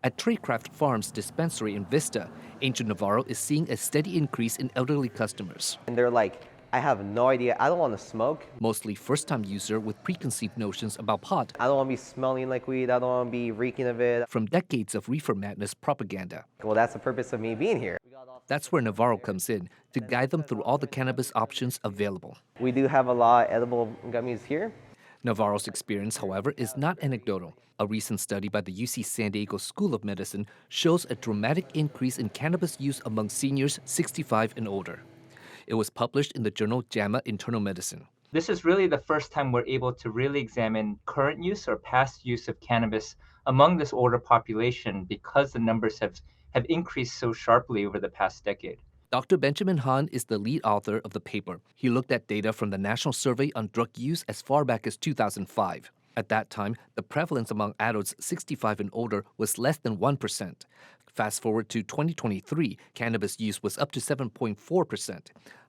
At Tradecraft Farms dispensary in Vista, Angel Navarro is seeing a steady increase in elderly customers, And they're like, I have no idea. I don't want to smoke. mostly first-time user with preconceived notions about pot I don't want to be smelling like weed. I don't want to be reeking of it. from decades of reefer madness propaganda. Well, that's the purpose of me being here. That's where Navarro comes in, to guide them through all the cannabis options available. We do have a lot of edible gummies here. Navarro's experience, however, is not anecdotal. A recent study by the UC San Diego School of Medicine shows a dramatic increase in cannabis use among seniors 65 and older. It was published in the journal JAMA Internal Medicine. This is really the first time we're able to really examine current use or past use of cannabis among this older population because the numbers have increased so sharply over the past decade. Dr. Benjamin Han is the lead author of the paper. He looked at data from the National Survey on Drug Use as far back as 2005. At that time, the prevalence among adults 65 and older was less than 1%. Fast forward to 2023, cannabis use was up to 7.4%.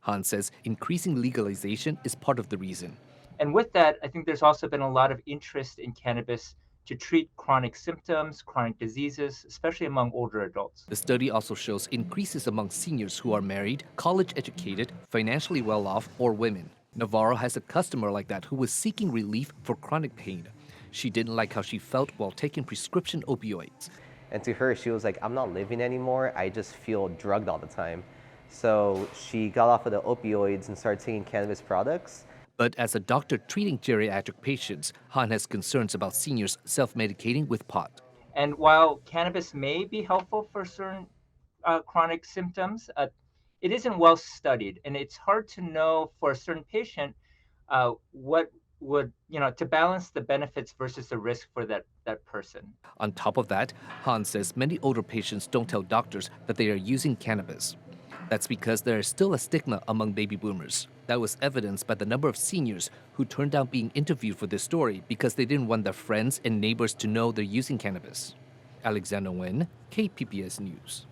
Han says increasing legalization is part of the reason. And with that, I think there's also been a lot of interest in cannabis to treat chronic symptoms, chronic diseases, especially among older adults. The study also shows increases among seniors who are married, college-educated, financially well-off, or women. Navarro has a customer like that who was seeking relief for chronic pain. She didn't like how she felt while taking prescription opioids. And to her, she was like, I'm not living anymore. I just feel drugged all the time. So she got off of the opioids and started taking cannabis products. But as a doctor treating geriatric patients, Han has concerns about seniors self-medicating with pot. And while cannabis may be helpful for certain chronic symptoms, it isn't well studied, and it's hard to know for a certain patient what would, to balance the benefits versus the risk for that person. On top of that, Han says many older patients don't tell doctors that they are using cannabis. That's because there is still a stigma among baby boomers. That was evidenced by the number of seniors who turned down being interviewed for this story because they didn't want their friends and neighbors to know they're using cannabis. Alexander Nguyen, KPBS News.